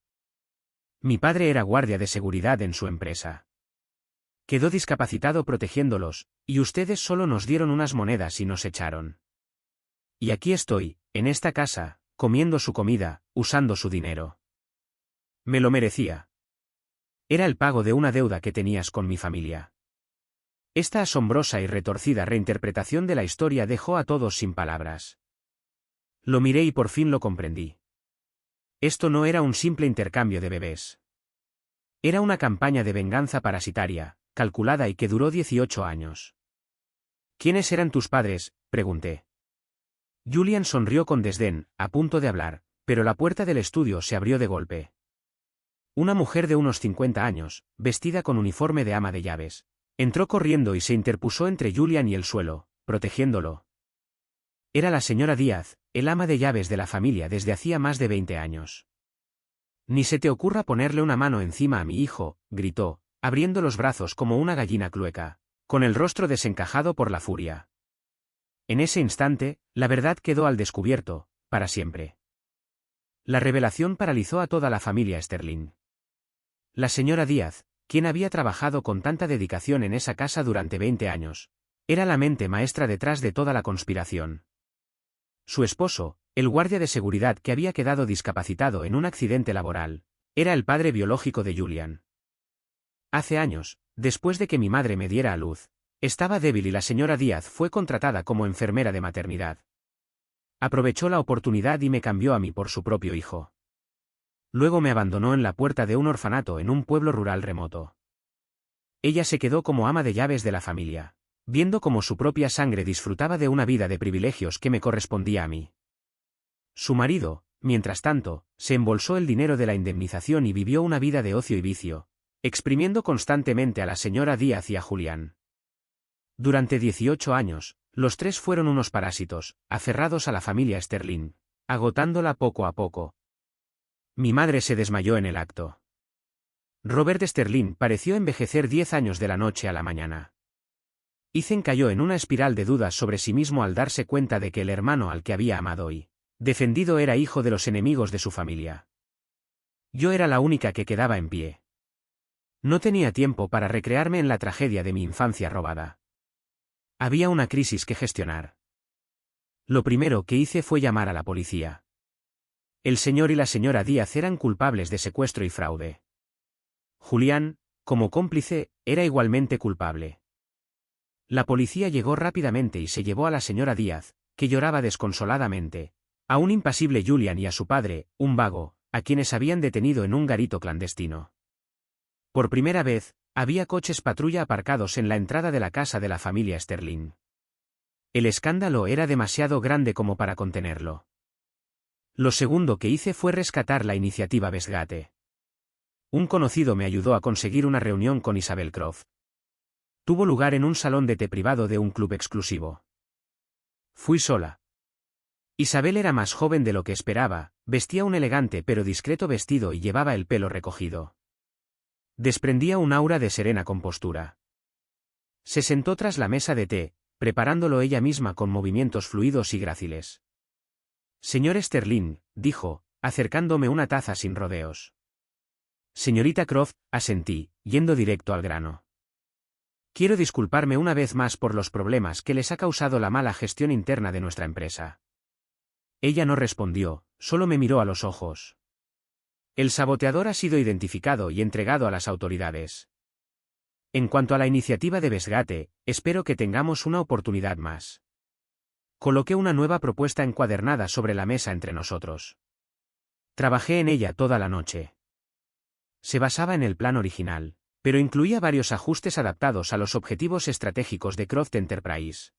Mi padre era guardia de seguridad en su empresa. Quedó discapacitado protegiéndolos, y ustedes solo nos dieron unas monedas y nos echaron. Y aquí estoy, en esta casa, comiendo su comida, usando su dinero. Me lo merecía. Era el pago de una deuda que tenías con mi familia. Esta asombrosa y retorcida reinterpretación de la historia dejó a todos sin palabras. Lo miré y por fin lo comprendí. Esto no era un simple intercambio de bebés. Era una campaña de venganza parasitaria, calculada y que duró 18 años. ¿Quiénes eran tus padres?, pregunté. Julian sonrió con desdén, a punto de hablar, pero la puerta del estudio se abrió de golpe. Una mujer de unos 50 años, vestida con uniforme de ama de llaves, entró corriendo y se interpuso entre Julian y el suelo, protegiéndolo. Era la señora Díaz, el ama de llaves de la familia desde hacía más de 20 años. Ni se te ocurra ponerle una mano encima a mi hijo, gritó, abriendo los brazos como una gallina clueca, con el rostro desencajado por la furia. En ese instante, la verdad quedó al descubierto, para siempre. La revelación paralizó a toda la familia Sterling. La señora Díaz, quien había trabajado con tanta dedicación en esa casa durante 20 años, era la mente maestra detrás de toda la conspiración. Su esposo, el guardia de seguridad que había quedado discapacitado en un accidente laboral, era el padre biológico de Julian. Hace años, después de que mi madre me diera a luz, estaba débil y la señora Díaz fue contratada como enfermera de maternidad. Aprovechó la oportunidad y me cambió a mí por su propio hijo. Luego me abandonó en la puerta de un orfanato en un pueblo rural remoto. Ella se quedó como ama de llaves de la familia, viendo cómo su propia sangre disfrutaba de una vida de privilegios que me correspondía a mí. Su marido, mientras tanto, se embolsó el dinero de la indemnización y vivió una vida de ocio y vicio, exprimiendo constantemente a la señora Díaz y a Julián. Durante 18 años, los tres fueron unos parásitos, aferrados a la familia Sterling, agotándola poco a poco. Mi madre se desmayó en el acto. Robert Sterling pareció envejecer 10 años de la noche a la mañana. Ethan cayó en una espiral de dudas sobre sí mismo al darse cuenta de que el hermano al que había amado y defendido era hijo de los enemigos de su familia. Yo era la única que quedaba en pie. No tenía tiempo para recrearme en la tragedia de mi infancia robada. Había una crisis que gestionar. Lo primero que hice fue llamar a la policía. El señor y la señora Díaz eran culpables de secuestro y fraude. Julián, como cómplice, era igualmente culpable. La policía llegó rápidamente y se llevó a la señora Díaz, que lloraba desconsoladamente, A un impasible Julian y a su padre, un vago, a quienes habían detenido en un garito clandestino. Por primera vez, había coches patrulla aparcados en la entrada de la casa de la familia Sterling. El escándalo era demasiado grande como para contenerlo. Lo segundo que hice fue rescatar la iniciativa Westgate. Un conocido me ayudó a conseguir una reunión con Isabel Croft. Tuvo lugar en un salón de té privado de un club exclusivo. Fui sola. Isabel era más joven de lo que esperaba, vestía un elegante pero discreto vestido y llevaba el pelo recogido. Desprendía un aura de serena compostura. Se sentó tras la mesa de té, preparándolo ella misma con movimientos fluidos y gráciles. Señor Sterling, dijo, acercándome una taza sin rodeos. Señorita Croft, asentí, yendo directo al grano. Quiero disculparme una vez más por los problemas que les ha causado la mala gestión interna de nuestra empresa. Ella no respondió, solo me miró a los ojos. El saboteador ha sido identificado y entregado a las autoridades. En cuanto a la iniciativa de Westgate, espero que tengamos una oportunidad más. Coloqué una nueva propuesta encuadernada sobre la mesa entre nosotros. Trabajé en ella toda la noche. Se basaba en el plan original, pero incluía varios ajustes adaptados a los objetivos estratégicos de Croft Enterprise.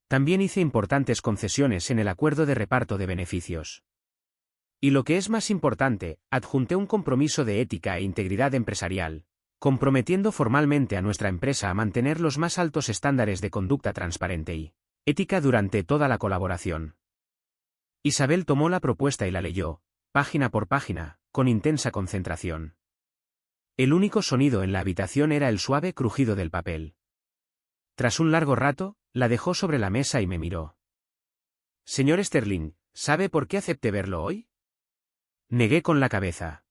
También hice importantes concesiones en el acuerdo de reparto de beneficios. Y lo que es más importante, adjunté un compromiso de ética e integridad empresarial, comprometiendo formalmente a nuestra empresa a mantener los más altos estándares de conducta transparente y ética durante toda la colaboración. Isabel tomó la propuesta y la leyó, página por página, con intensa concentración. El único sonido en la habitación era el suave crujido del papel. Tras un largo rato, la dejó sobre la mesa y me miró. Señor Sterling, ¿sabe por qué acepté verlo hoy? Negué con la cabeza.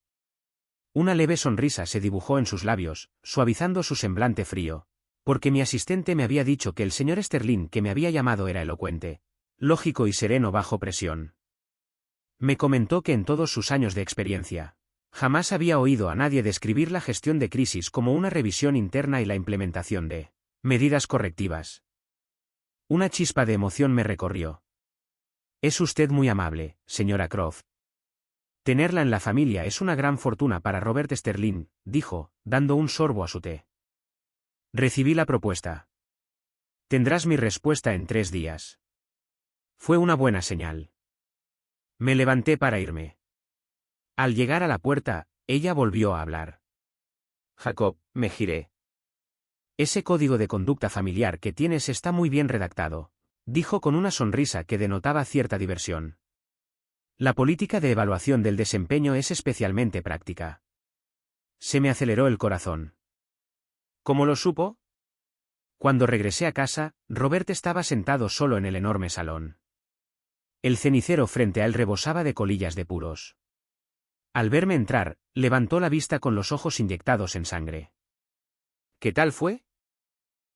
Una leve sonrisa se dibujó en sus labios, suavizando su semblante frío, porque mi asistente me había dicho que el señor Sterling que me había llamado era elocuente, lógico y sereno bajo presión. Me comentó que en todos sus años de experiencia, jamás había oído a nadie describir la gestión de crisis como una revisión interna y la implementación de medidas correctivas. Una chispa de emoción me recorrió. Es usted muy amable, señora Croft. Tenerla en la familia es una gran fortuna para Robert Sterling, dijo, dando un sorbo a su té. Recibí la propuesta. Tendrás mi respuesta en 3 días. Fue una buena señal. Me levanté para irme. Al llegar a la puerta, ella volvió a hablar. Jacob, me giré. Ese código de conducta familiar que tienes está muy bien redactado, dijo con una sonrisa que denotaba cierta diversión. La política de evaluación del desempeño es especialmente práctica. Se me aceleró el corazón. ¿Cómo lo supo? Cuando regresé a casa, Robert estaba sentado solo en el enorme salón. El cenicero frente a él rebosaba de colillas de puros. Al verme entrar, levantó la vista con los ojos inyectados en sangre. ¿Qué tal fue?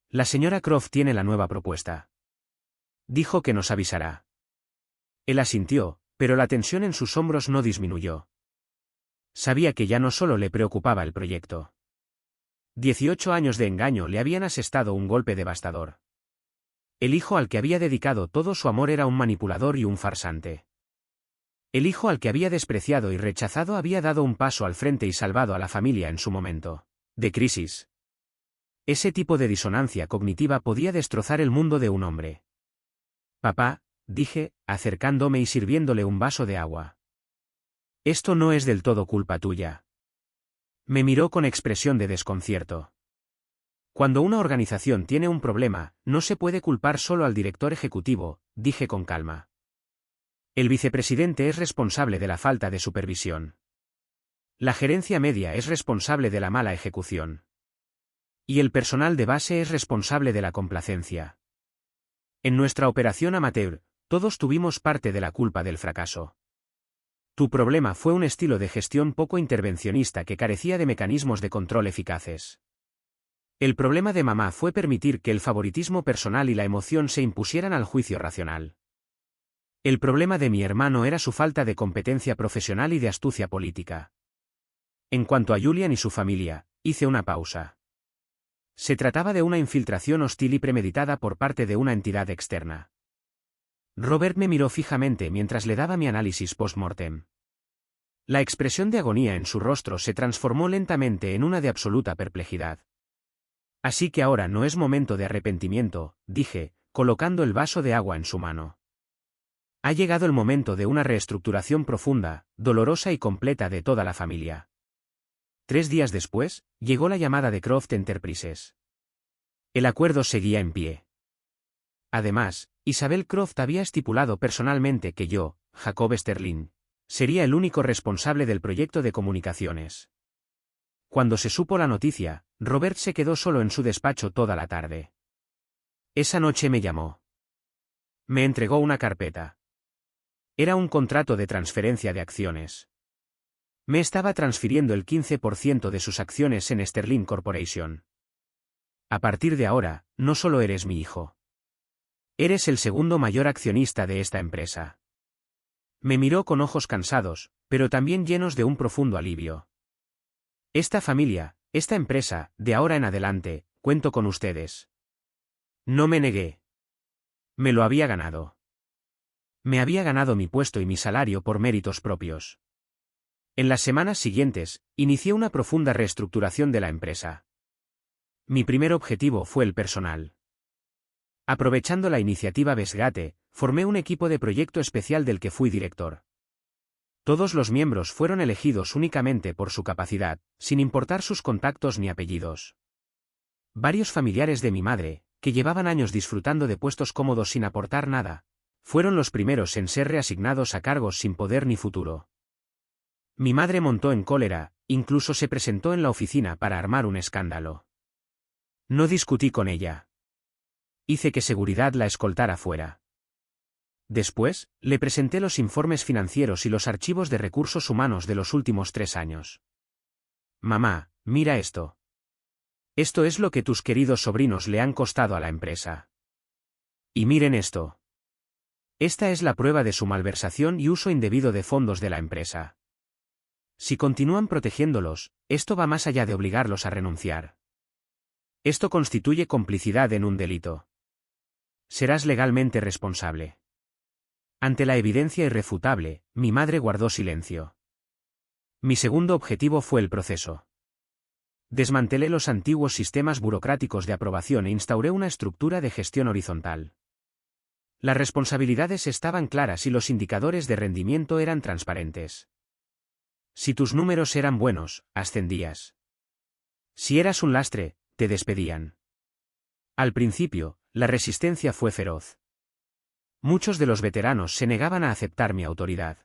La señora Croft tiene la nueva propuesta. Dijo que nos avisará. Él asintió, pero la tensión en sus hombros no disminuyó. Sabía que ya no solo le preocupaba el proyecto. 18 años de engaño le habían asestado un golpe devastador. El hijo al que había dedicado todo su amor era un manipulador y un farsante. El hijo al que había despreciado y rechazado había dado un paso al frente y salvado a la familia en su momento de crisis. Ese tipo de disonancia cognitiva podía destrozar el mundo de un hombre. Papá, dije, acercándome y sirviéndole un vaso de agua. Esto no es del todo culpa tuya. Me miró con expresión de desconcierto. Cuando una organización tiene un problema, no se puede culpar solo al director ejecutivo, dije con calma. El vicepresidente es responsable de la falta de supervisión. La gerencia media es responsable de la mala ejecución. Y el personal de base es responsable de la complacencia. En nuestra operación amateur, todos tuvimos parte de la culpa del fracaso. Tu problema fue un estilo de gestión poco intervencionista que carecía de mecanismos de control eficaces. El problema de mamá fue permitir que el favoritismo personal y la emoción se impusieran al juicio racional. El problema de mi hermano era su falta de competencia profesional y de astucia política. En cuanto a Julian y su familia, hice una pausa. Se trataba de una infiltración hostil y premeditada por parte de una entidad externa. Robert me miró fijamente mientras le daba mi análisis post-mortem. La expresión de agonía en su rostro se transformó lentamente en una de absoluta perplejidad. Así que ahora no es momento de arrepentimiento, dije, colocando el vaso de agua en su mano. Ha llegado el momento de una reestructuración profunda, dolorosa y completa de toda la familia. 3 días después, llegó la llamada de Croft Enterprises. El acuerdo seguía en pie. Además, Isabel Croft había estipulado personalmente que yo, Jacob Sterling, sería el único responsable del proyecto de comunicaciones. Cuando se supo la noticia, Robert se quedó solo en su despacho toda la tarde. Esa noche me llamó. Me entregó una carpeta. Era un contrato de transferencia de acciones. Me estaba transfiriendo el 15% de sus acciones en Sterling Corporation. A partir de ahora, no solo eres mi hijo. Eres el segundo mayor accionista de esta empresa. Me miró con ojos cansados, pero también llenos de un profundo alivio. Esta familia, esta empresa, de ahora en adelante, cuento con ustedes. No me negué. Me lo había ganado. Me había ganado mi puesto y mi salario por méritos propios. En las semanas siguientes, inicié una profunda reestructuración de la empresa. Mi primer objetivo fue el personal. Aprovechando la iniciativa Vesgate, formé un equipo de proyecto especial del que fui director. Todos los miembros fueron elegidos únicamente por su capacidad, sin importar sus contactos ni apellidos. Varios familiares de mi madre, que llevaban años disfrutando de puestos cómodos sin aportar nada, fueron los primeros en ser reasignados a cargos sin poder ni futuro. Mi madre montó en cólera, incluso se presentó en la oficina para armar un escándalo. No discutí con ella. Hice que seguridad la escoltara fuera. Después, le presenté los informes financieros y los archivos de recursos humanos de los últimos 3 años. Mamá, mira esto. Esto es lo que tus queridos sobrinos le han costado a la empresa. Y miren esto. Esta es la prueba de su malversación y uso indebido de fondos de la empresa. Si continúan protegiéndolos, esto va más allá de obligarlos a renunciar. Esto constituye complicidad en un delito. Serás legalmente responsable. Ante la evidencia irrefutable, mi madre guardó silencio. Mi segundo objetivo fue el proceso. Desmantelé los antiguos sistemas burocráticos de aprobación e instauré una estructura de gestión horizontal. Las responsabilidades estaban claras y los indicadores de rendimiento eran transparentes. Si tus números eran buenos, ascendías. Si eras un lastre, te despedían. Al principio, la resistencia fue feroz. Muchos de los veteranos se negaban a aceptar mi autoridad.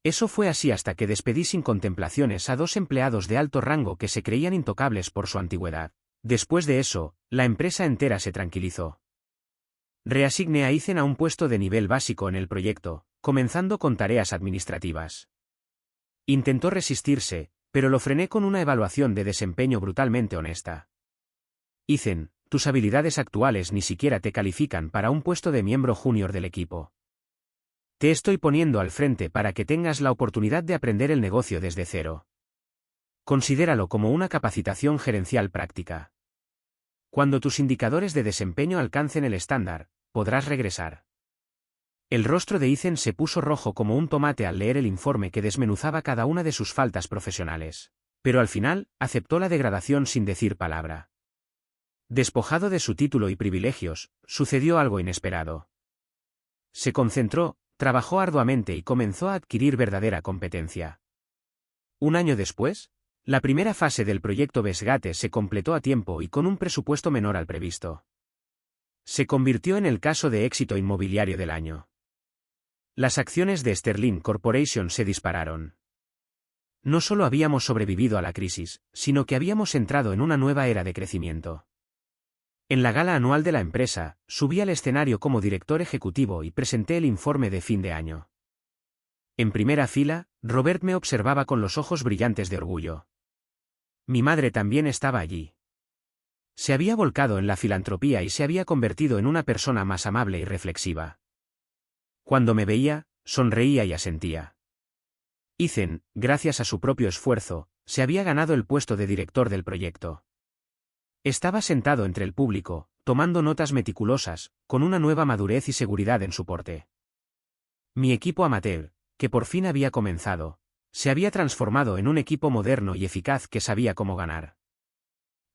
Eso fue así hasta que despedí sin contemplaciones a 2 empleados de alto rango que se creían intocables por su antigüedad. Después de eso, la empresa entera se tranquilizó. Reasigné a Ethan a un puesto de nivel básico en el proyecto, comenzando con tareas administrativas. Intentó resistirse, pero lo frené con una evaluación de desempeño brutalmente honesta. Ethan, tus habilidades actuales ni siquiera te califican para un puesto de miembro junior del equipo. Te estoy poniendo al frente para que tengas la oportunidad de aprender el negocio desde cero. Considéralo como una capacitación gerencial práctica. Cuando tus indicadores de desempeño alcancen el estándar, podrás regresar. El rostro de Ethan se puso rojo como un tomate al leer el informe que desmenuzaba cada una de sus faltas profesionales. Pero al final, aceptó la degradación sin decir palabra. Despojado de su título y privilegios, sucedió algo inesperado. Se concentró, trabajó arduamente y comenzó a adquirir verdadera competencia. Un año después, la primera fase del proyecto Vesgate se completó a tiempo y con un presupuesto menor al previsto. Se convirtió en el caso de éxito inmobiliario del año. Las acciones de Sterling Corporation se dispararon. No solo habíamos sobrevivido a la crisis, sino que habíamos entrado en una nueva era de crecimiento. En la gala anual de la empresa, subí al escenario como director ejecutivo y presenté el informe de fin de año. En primera fila, Robert me observaba con los ojos brillantes de orgullo. Mi madre también estaba allí. Se había volcado en la filantropía y se había convertido en una persona más amable y reflexiva. Cuando me veía, sonreía y asentía. Ethan, gracias a su propio esfuerzo, se había ganado el puesto de director del proyecto. Estaba sentado entre el público, tomando notas meticulosas, con una nueva madurez y seguridad en su porte. Mi equipo amateur, que por fin había comenzado, se había transformado en un equipo moderno y eficaz que sabía cómo ganar.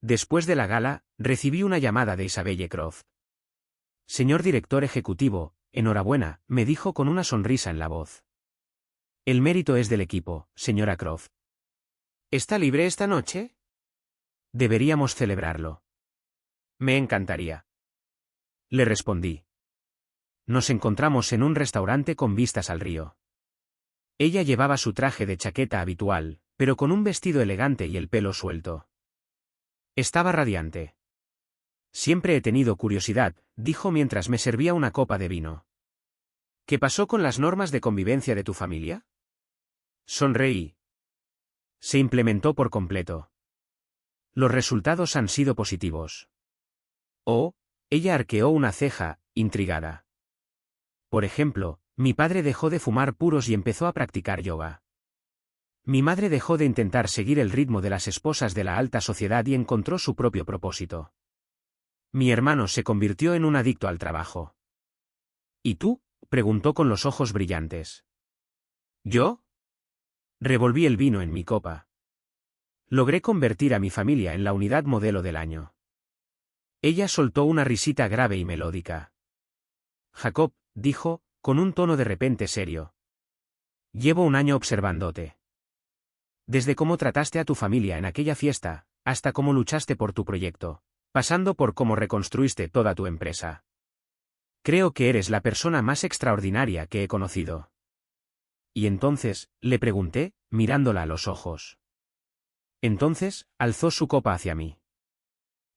Después de la gala, recibí una llamada de Isabelle Croft. Señor director ejecutivo, enhorabuena, me dijo con una sonrisa en la voz. El mérito es del equipo, señora Croft. ¿Está libre esta noche? Deberíamos celebrarlo. Me encantaría. Le respondí. Nos encontramos en un restaurante con vistas al río. Ella llevaba su traje de chaqueta habitual, pero con un vestido elegante y el pelo suelto. Estaba radiante. Siempre he tenido curiosidad, dijo mientras me servía una copa de vino. ¿Qué pasó con las normas de convivencia de tu familia? Sonreí. Se implementó por completo. Los resultados han sido positivos. Oh, ella arqueó una ceja, intrigada. Por ejemplo, mi padre dejó de fumar puros y empezó a practicar yoga. Mi madre dejó de intentar seguir el ritmo de las esposas de la alta sociedad y encontró su propio propósito. Mi hermano se convirtió en un adicto al trabajo. ¿Y tú? Preguntó con los ojos brillantes. ¿Yo? Revolví el vino en mi copa. Logré convertir a mi familia en la unidad modelo del año. Ella soltó una risita grave y melódica. Jacob, dijo, con un tono de repente serio. Llevo un año observándote. Desde cómo trataste a tu familia en aquella fiesta, hasta cómo luchaste por tu proyecto, pasando por cómo reconstruiste toda tu empresa. Creo que eres la persona más extraordinaria que he conocido. Y entonces, le pregunté, mirándola a los ojos. Entonces, alzó su copa hacia mí.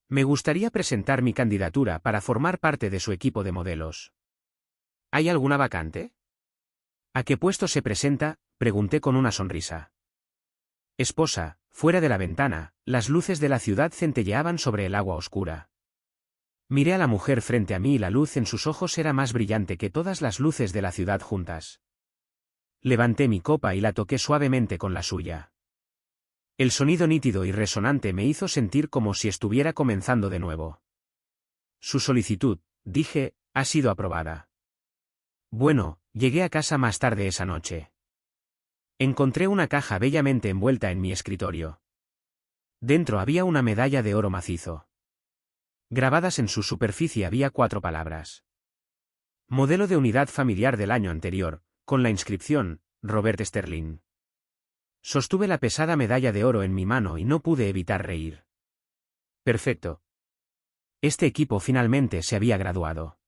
Me gustaría presentar mi candidatura para formar parte de su equipo de modelos. ¿Hay alguna vacante? ¿A qué puesto se presenta? Pregunté con una sonrisa. Esposa, fuera de la ventana, las luces de la ciudad centelleaban sobre el agua oscura. Miré a la mujer frente a mí y la luz en sus ojos era más brillante que todas las luces de la ciudad juntas. Levanté mi copa y la toqué suavemente con la suya. El sonido nítido y resonante me hizo sentir como si estuviera comenzando de nuevo. Su solicitud, dije, ha sido aprobada. Bueno, llegué a casa más tarde esa noche. Encontré una caja bellamente envuelta en mi escritorio. Dentro había una medalla de oro macizo. Grabadas en su superficie había 4 palabras. Modelo de unidad familiar del año anterior, con la inscripción, Robert Sterling. Sostuve la pesada medalla de oro en mi mano y no pude evitar reír. Perfecto. Este equipo finalmente se había graduado.